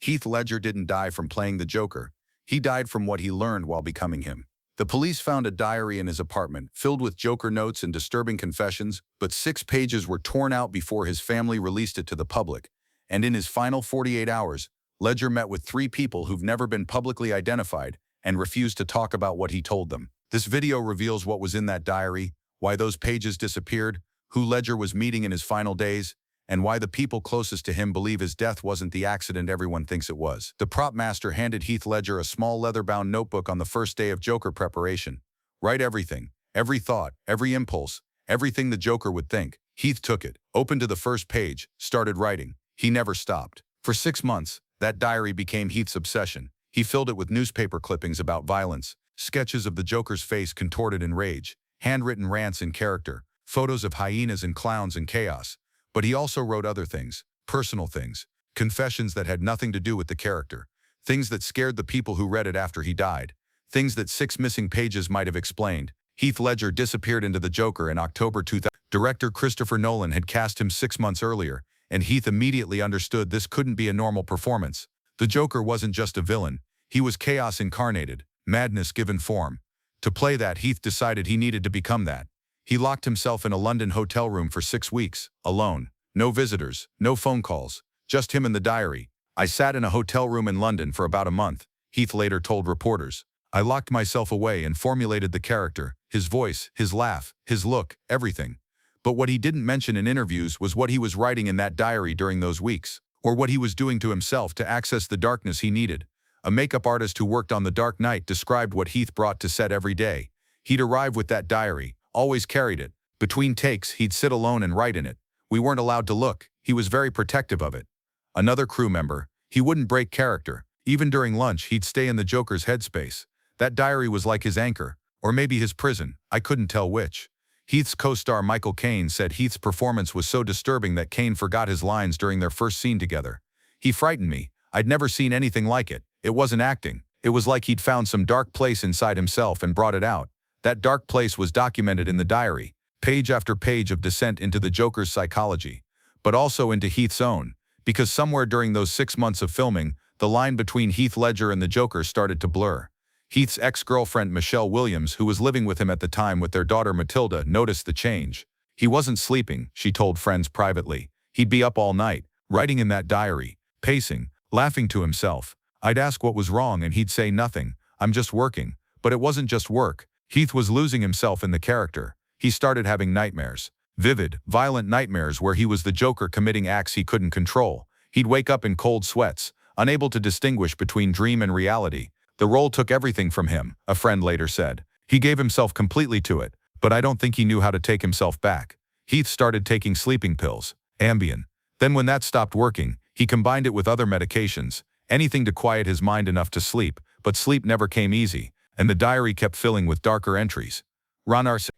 Heath Ledger didn't die from playing the Joker. He died from what he learned while becoming him. The police found a diary in his apartment filled with Joker notes and disturbing confessions, but 6 pages were torn out before his family released it to the public. And in his final 48 hours, Ledger met with 3 people who've never been publicly identified and refused to talk about what he told them. This video reveals what was in that diary, why those pages disappeared, who Ledger was meeting in his final days, and why the people closest to him believe his death wasn't the accident everyone thinks it was. The prop master handed Heath Ledger a small leather-bound notebook on the first day of Joker preparation. Write everything, every thought, every impulse, everything the Joker would think. Heath took it, opened to the first page, started writing. He never stopped. For 6 months, that diary became Heath's obsession. He filled it with newspaper clippings about violence, sketches of the Joker's face contorted in rage, handwritten rants in character, photos of hyenas and clowns in chaos. But he also wrote other things, personal things, confessions that had nothing to do with the character, things that scared the people who read it after he died, things that 6 missing pages might have explained. Heath Ledger disappeared into the Joker in October 2000. Director Christopher Nolan had cast him 6 months earlier, and Heath immediately understood this couldn't be a normal performance. The Joker wasn't just a villain, he was chaos incarnated, madness given form. To play that, Heath decided he needed to become that. He locked himself in a London hotel room for 6 weeks, alone. No visitors, no phone calls, just him and the diary. I sat in a hotel room in London for about a month, Heath later told reporters. I locked myself away and formulated the character, his voice, his laugh, his look, everything. But what he didn't mention in interviews was what he was writing in that diary during those weeks, or what he was doing to himself to access the darkness he needed. A makeup artist who worked on The Dark Knight described what Heath brought to set every day. He'd arrive with that diary, always carried it. Between takes, he'd sit alone and write in it. We weren't allowed to look. He was very protective of it. Another crew member, he wouldn't break character. Even during lunch, he'd stay in the Joker's headspace. That diary was like his anchor, or maybe his prison. I couldn't tell which. Heath's co-star Michael Caine said Heath's performance was so disturbing that Caine forgot his lines during their first scene together. He frightened me. I'd never seen anything like it. It wasn't acting. It was like he'd found some dark place inside himself and brought it out. That dark place was documented in the diary, page after page of descent into the Joker's psychology, but also into Heath's own, because somewhere during those 6 months of filming, the line between Heath Ledger and the Joker started to blur. Heath's ex-girlfriend Michelle Williams, who was living with him at the time with their daughter Matilda, noticed the change. He wasn't sleeping, she told friends privately. He'd be up all night, writing in that diary, pacing, laughing to himself. I'd ask what was wrong and he'd say nothing, I'm just working. But it wasn't just work. Heath was losing himself in the character. He started having nightmares. Vivid, violent nightmares where he was the Joker committing acts he couldn't control. He'd wake up in cold sweats, unable to distinguish between dream and reality. The role took everything from him, a friend later said. He gave himself completely to it, but I don't think he knew how to take himself back. Heath started taking sleeping pills, Ambien. Then when that stopped working, he combined it with other medications, anything to quiet his mind enough to sleep, but sleep never came easy, and the diary kept filling with darker entries.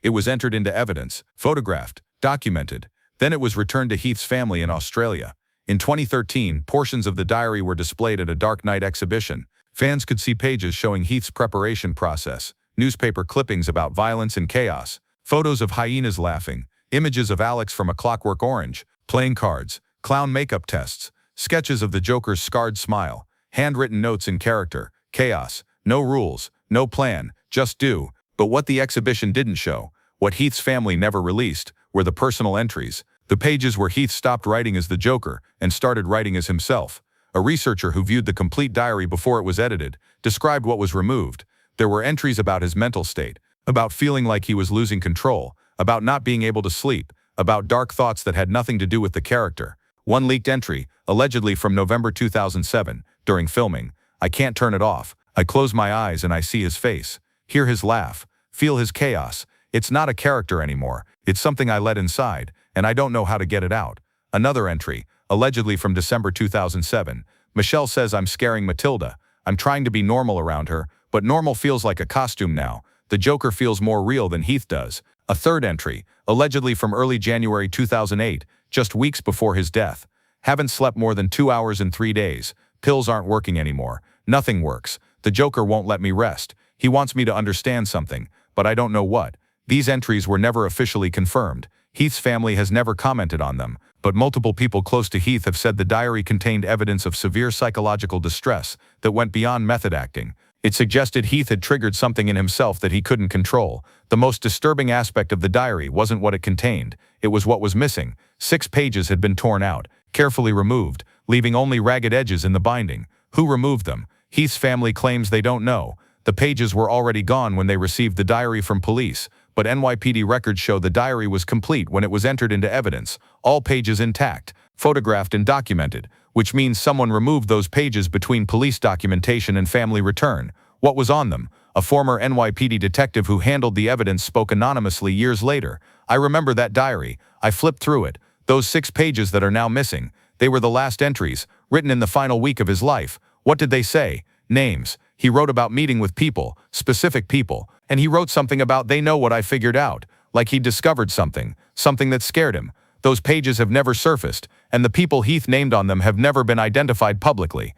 It was entered into evidence, photographed, documented. Then it was returned to Heath's family in Australia. In 2013, portions of the diary were displayed at a Dark Knight exhibition. Fans could see pages showing Heath's preparation process, newspaper clippings about violence and chaos, photos of hyenas laughing, images of Alex from A Clockwork Orange, playing cards, clown makeup tests, sketches of the Joker's scarred smile, handwritten notes in character, chaos, no rules, no plan, just do. But what the exhibition didn't show, what Heath's family never released, were the personal entries, the pages where Heath stopped writing as the Joker and started writing as himself. A researcher who viewed the complete diary before it was edited described what was removed. There were entries about his mental state, about feeling like he was losing control, about not being able to sleep, about dark thoughts that had nothing to do with the character. One leaked entry, allegedly from November 2007, during filming. I can't turn it off. I close my eyes and I see his face, hear his laugh, feel his chaos. It's not a character anymore. It's something I let inside, and I don't know how to get it out. Another entry, allegedly from December 2007. Michelle says I'm scaring Matilda. I'm trying to be normal around her, but normal feels like a costume now. The Joker feels more real than Heath does. A third entry, allegedly from early January 2008, just weeks before his death. Haven't slept more than 2 hours in 3 days. Pills aren't working anymore. Nothing works. The Joker won't let me rest. He wants me to understand something, but I don't know what. These entries were never officially confirmed. Heath's family has never commented on them, but multiple people close to Heath have said the diary contained evidence of severe psychological distress that went beyond method acting. It suggested Heath had triggered something in himself that he couldn't control. The most disturbing aspect of the diary wasn't what it contained, it was what was missing. 6 pages had been torn out, carefully removed, leaving only ragged edges in the binding. Who removed them? Heath's family claims they don't know. The pages were already gone when they received the diary from police, but NYPD records show the diary was complete when it was entered into evidence, all pages intact, photographed and documented, which means someone removed those pages between police documentation and family return. What was on them? A former NYPD detective who handled the evidence spoke anonymously years later. "I remember that diary. I flipped through it. Those 6 pages that are now missing, they were the last entries, written in the final week of his life. What did they say? Names. He wrote about meeting with people, specific people, and he wrote something about they know what I figured out, like he discovered something that scared him. Those pages have never surfaced, and the people Heath named on them have never been identified publicly."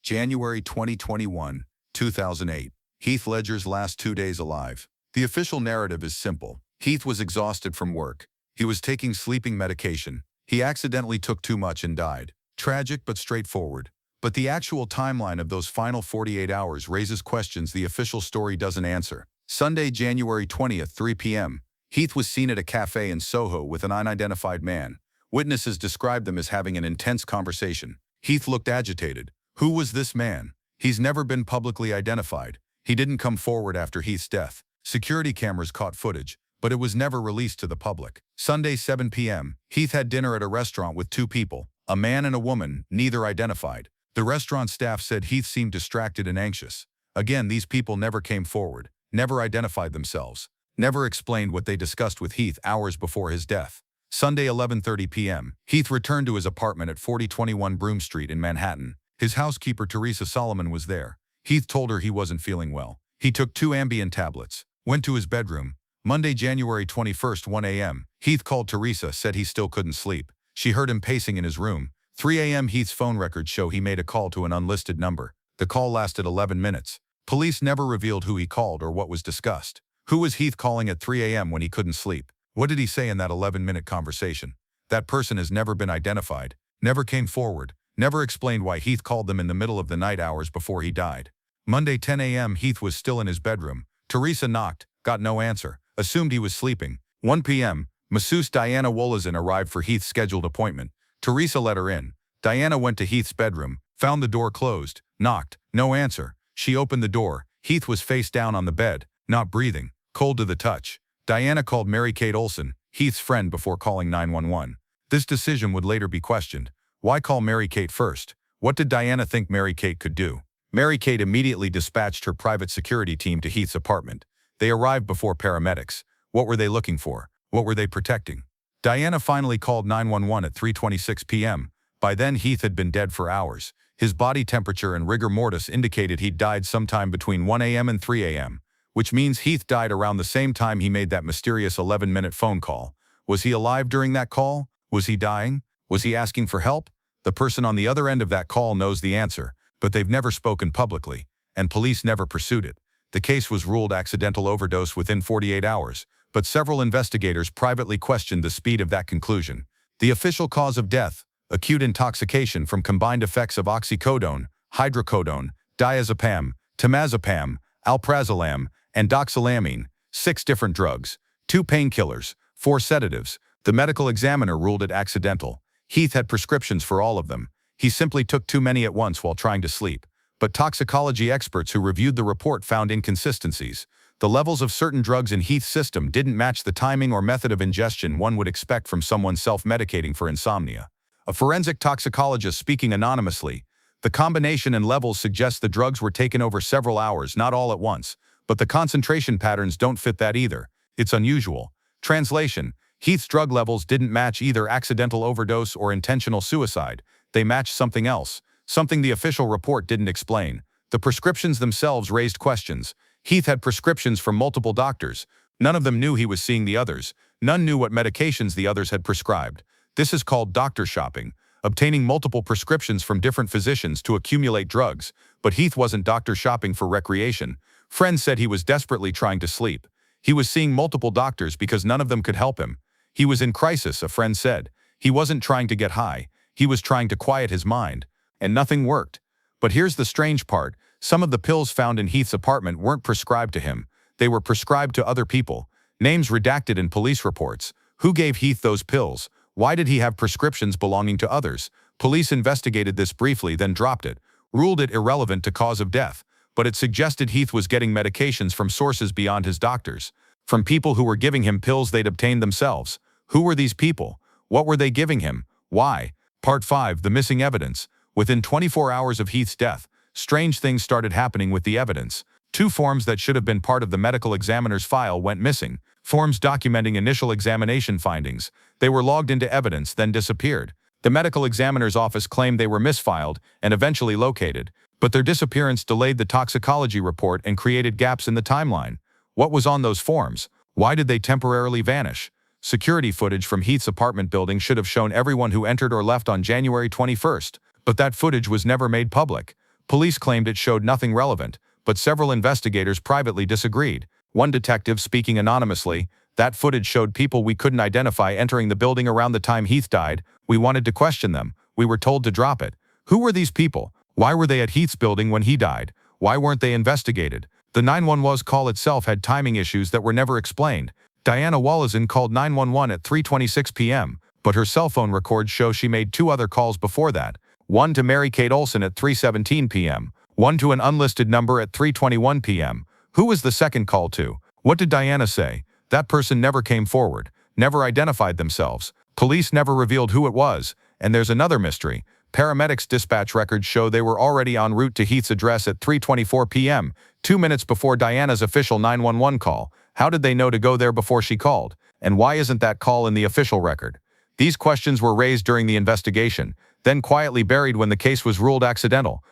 January 2021, 2008. Heath Ledger's last 2 days alive. The official narrative is simple. Heath was exhausted from work. He was taking sleeping medication. He accidentally took too much and died. Tragic but straightforward. But the actual timeline of those final 48 hours raises questions the official story doesn't answer. Sunday, January 20th, 3 p.m. Heath was seen at a cafe in Soho with an unidentified man. Witnesses described them as having an intense conversation. Heath looked agitated. Who was this man? He's never been publicly identified. He didn't come forward after Heath's death. Security cameras caught footage, but it was never released to the public. Sunday, 7 p.m. Heath had dinner at a restaurant with 2 people, a man and a woman, neither identified. The restaurant staff said Heath seemed distracted and anxious. Again, these people never came forward, never identified themselves, never explained what they discussed with Heath hours before his death. Sunday, 11:30 p.m. Heath returned to his apartment at 4021 Broome Street in Manhattan. His housekeeper, Teresa Solomon, was there. Heath told her he wasn't feeling well. He took 2 Ambien tablets, went to his bedroom. Monday, January 21st, 1 a.m. Heath called Teresa, said he still couldn't sleep. She heard him pacing in his room. 3 a.m. Heath's phone records show he made a call to an unlisted number. The call lasted 11 minutes. Police never revealed who he called or what was discussed. Who was Heath calling at 3 a.m. when he couldn't sleep? What did he say in that 11-minute conversation? That person has never been identified, never came forward, never explained why Heath called them in the middle of the night hours before he died. Monday, 10 a.m. Heath was still in his bedroom. Teresa knocked, got no answer, assumed he was sleeping. 1 p.m. Masseuse Diana Wolozin arrived for Heath's scheduled appointment. Teresa let her in. Diana went to Heath's bedroom, found the door closed, knocked, no answer. She opened the door. Heath was face down on the bed, not breathing, cold to the touch. Diana called Mary Kate Olsen, Heath's friend, before calling 911. This decision would later be questioned. Why call Mary Kate first? What did Diana think Mary Kate could do? Mary Kate immediately dispatched her private security team to Heath's apartment. They arrived before paramedics. What were they looking for? What were they protecting? Diana finally called 911 at 3:26 p.m. By then, Heath had been dead for hours. His body temperature and rigor mortis indicated he'd died sometime between 1 a.m. and 3 a.m., which means Heath died around the same time he made that mysterious 11-minute phone call. Was he alive during that call? Was he dying? Was he asking for help? The person on the other end of that call knows the answer, but they've never spoken publicly, and police never pursued it. The case was ruled accidental overdose within 48 hours, but several investigators privately questioned the speed of that conclusion. The official cause of death: acute intoxication from combined effects of oxycodone, hydrocodone, diazepam, temazepam, alprazolam, and doxylamine, 6 different drugs, 2 painkillers, 4 sedatives. The medical examiner ruled it accidental. Heath had prescriptions for all of them. He simply took too many at once while trying to sleep. But toxicology experts who reviewed the report found inconsistencies. The levels of certain drugs in Heath's system didn't match the timing or method of ingestion one would expect from someone self-medicating for insomnia. A forensic toxicologist speaking anonymously: "The combination and levels suggest the drugs were taken over several hours, not all at once, but the concentration patterns don't fit that either. It's unusual." Translation: Heath's drug levels didn't match either accidental overdose or intentional suicide. They matched something else, something the official report didn't explain. The prescriptions themselves raised questions. Heath had prescriptions from multiple doctors. None of them knew he was seeing the others. None knew what medications the others had prescribed. This is called doctor shopping, obtaining multiple prescriptions from different physicians to accumulate drugs. But Heath wasn't doctor shopping for recreation. Friends said he was desperately trying to sleep. He was seeing multiple doctors because none of them could help him. He was in crisis, a friend said. He wasn't trying to get high. He was trying to quiet his mind. And nothing worked. But here's the strange part. Some of the pills found in Heath's apartment weren't prescribed to him. They were prescribed to other people. Names redacted in police reports. Who gave Heath those pills? Why did he have prescriptions belonging to others? Police investigated this briefly, then dropped it, ruled it irrelevant to cause of death. But it suggested Heath was getting medications from sources beyond his doctors, from people who were giving him pills they'd obtained themselves. Who were these people? What were they giving him? Why? Part 5, The Missing Evidence. Within 24 hours of Heath's death, strange things started happening with the evidence. 2 forms that should have been part of the medical examiner's file went missing. Forms documenting initial examination findings. They were logged into evidence, then disappeared. The medical examiner's office claimed they were misfiled and eventually located, but their disappearance delayed the toxicology report and created gaps in the timeline. What was on those forms? Why did they temporarily vanish? Security footage from Heath's apartment building should have shown everyone who entered or left on January 21st, but that footage was never made public. Police claimed it showed nothing relevant, but several investigators privately disagreed. One detective, speaking anonymously, "That footage showed people we couldn't identify entering the building around the time Heath died. We wanted to question them. We were told to drop it." Who were these people? Why were they at Heath's building when he died? Why weren't they investigated? The 911 call itself had timing issues that were never explained. Diana Wallazin called 911 at 3:26 p.m., but her cell phone records show she made 2 other calls before that. One to Mary Kate Olsen at 3:17 p.m., one to an unlisted number at 3:21 p.m. Who was the second call to? What did Diana say? That person never came forward, never identified themselves. Police never revealed who it was. And there's another mystery. Paramedics' dispatch records show they were already en route to Heath's address at 3:24 p.m., 2 minutes before Diana's official 911 call. How did they know to go there before she called? And why isn't that call in the official record? These questions were raised during the investigation, then quietly buried when the case was ruled accidental.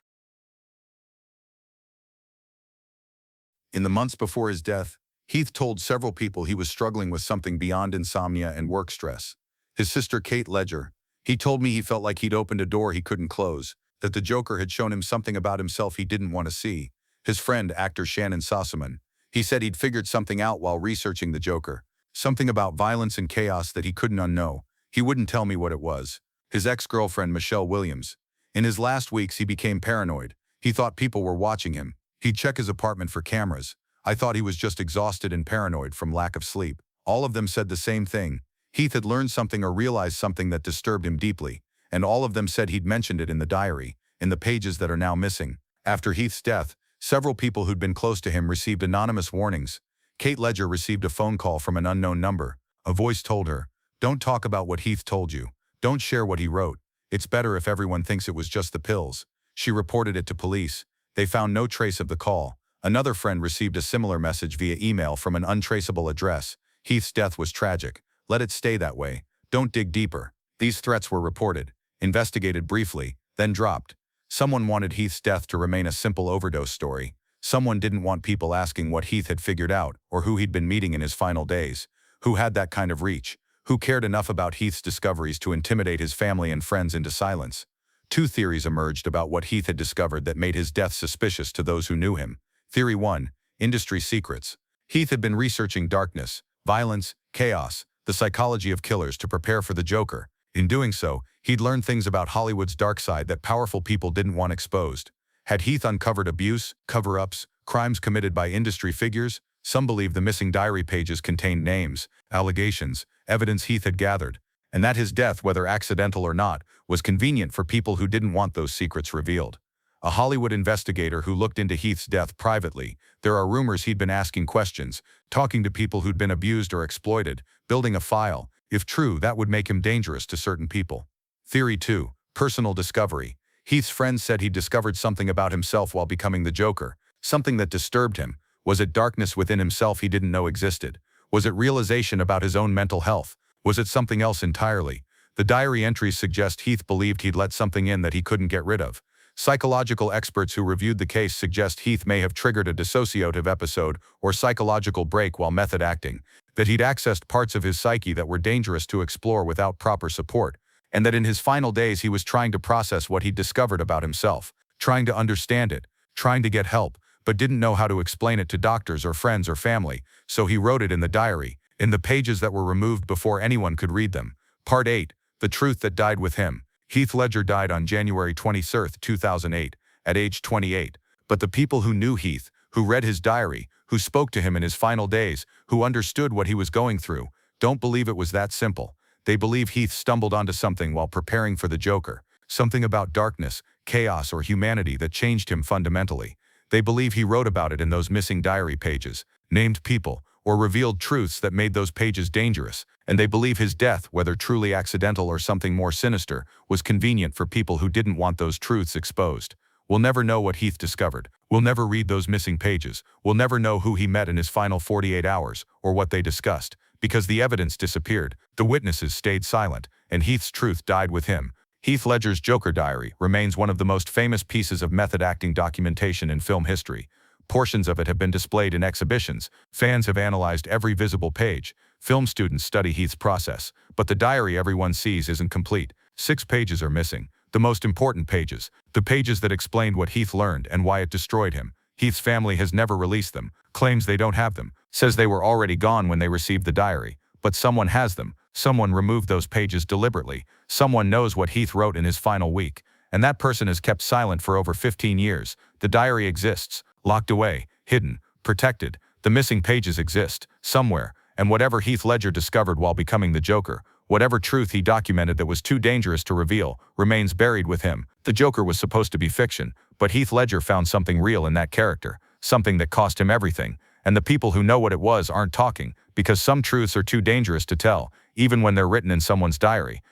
In the months before his death, Heath told several people he was struggling with something beyond insomnia and work stress. His sister Heath Ledger. He told me he felt like he'd opened a door he couldn't close, that the Joker had shown him something about himself he didn't want to see. His friend, actor Shannon Sossaman. He said he'd figured something out while researching the Joker. Something about violence and chaos that he couldn't unknow. He wouldn't tell me what it was. His ex-girlfriend, Michelle Williams. In his last weeks, he became paranoid. He thought people were watching him. He'd check his apartment for cameras. I thought he was just exhausted and paranoid from lack of sleep. All of them said the same thing. Heath had learned something or realized something that disturbed him deeply, and all of them said he'd mentioned it in the diary, in the pages that are now missing. After Heath's death, several people who'd been close to him received anonymous warnings. Heath Ledger received a phone call from an unknown number. A voice told her, "Don't talk about what Heath told you. Don't share what he wrote. It's better if everyone thinks it was just the pills." She reported it to police. They found no trace of the call. Another friend received a similar message via email from an untraceable address. Heath's death was tragic. Let it stay that way. Don't dig deeper. These threats were reported, investigated briefly, then dropped. Someone wanted Heath's death to remain a simple overdose story. Someone didn't want people asking what Heath had figured out or who he'd been meeting in his final days. Who had that kind of reach? Who cared enough about Heath's discoveries to intimidate his family and friends into silence? 2 theories emerged about what Heath had discovered that made his death suspicious to those who knew him. Theory 1. Industry secrets. Heath had been researching darkness, violence, chaos, the psychology of killers to prepare for the Joker. In doing so, he'd learned things about Hollywood's dark side that powerful people didn't want exposed. Had Heath uncovered abuse, cover-ups, crimes committed by industry figures? Some believe the missing diary pages contained names, allegations, evidence Heath had gathered, and that his death, whether accidental or not, was convenient for people who didn't want those secrets revealed. A Hollywood investigator who looked into Heath's death privately. There are rumors he'd been asking questions, talking to people who'd been abused or exploited, building a file. If true, that would make him dangerous to certain people. Theory 2. Personal discovery. Heath's friends said he'd discovered something about himself while becoming the Joker, something that disturbed him. Was it darkness within himself he didn't know existed? Was it realization about his own mental health? Was it something else entirely? The diary entries suggest Heath believed he'd let something in that he couldn't get rid of. Psychological experts who reviewed the case suggest Heath may have triggered a dissociative episode or psychological break while method acting, that he'd accessed parts of his psyche that were dangerous to explore without proper support, and that in his final days he was trying to process what he'd discovered about himself, trying to understand it, trying to get help, but didn't know how to explain it to doctors or friends or family, so he wrote it in the diary, in the pages that were removed before anyone could read them. Part 8. The Truth That Died With Him. Heath Ledger died on January 23, 2008, at age 28. But the people who knew Heath, who read his diary, who spoke to him in his final days, who understood what he was going through, don't believe it was that simple. They believe Heath stumbled onto something while preparing for the Joker, something about darkness, chaos, or humanity that changed him fundamentally. They believe he wrote about it in those missing diary pages, named people, or revealed truths that made those pages dangerous, and they believe his death, whether truly accidental or something more sinister, was convenient for people who didn't want those truths exposed. We'll never know what Heath discovered. We'll never read those missing pages. We'll never know who he met in his final 48 hours, or what they discussed, because the evidence disappeared, the witnesses stayed silent, and Heath's truth died with him. Heath Ledger's Joker diary remains one of the most famous pieces of method acting documentation in film history. Portions of it have been displayed in exhibitions. Fans have analyzed every visible page. Film students study Heath's process. But the diary everyone sees isn't complete. 6 pages are missing. The most important pages. The pages that explained what Heath learned and why it destroyed him. Heath's family has never released them. Claims they don't have them. Says they were already gone when they received the diary. But someone has them. Someone removed those pages deliberately. Someone knows what Heath wrote in his final week. And that person has kept silent for over 15 years. The diary exists. Locked away, hidden, protected. The missing pages exist, somewhere, and whatever Heath Ledger discovered while becoming the Joker, whatever truth he documented that was too dangerous to reveal, remains buried with him. The Joker was supposed to be fiction, but Heath Ledger found something real in that character, something that cost him everything, and the people who know what it was aren't talking, because some truths are too dangerous to tell, even when they're written in someone's diary.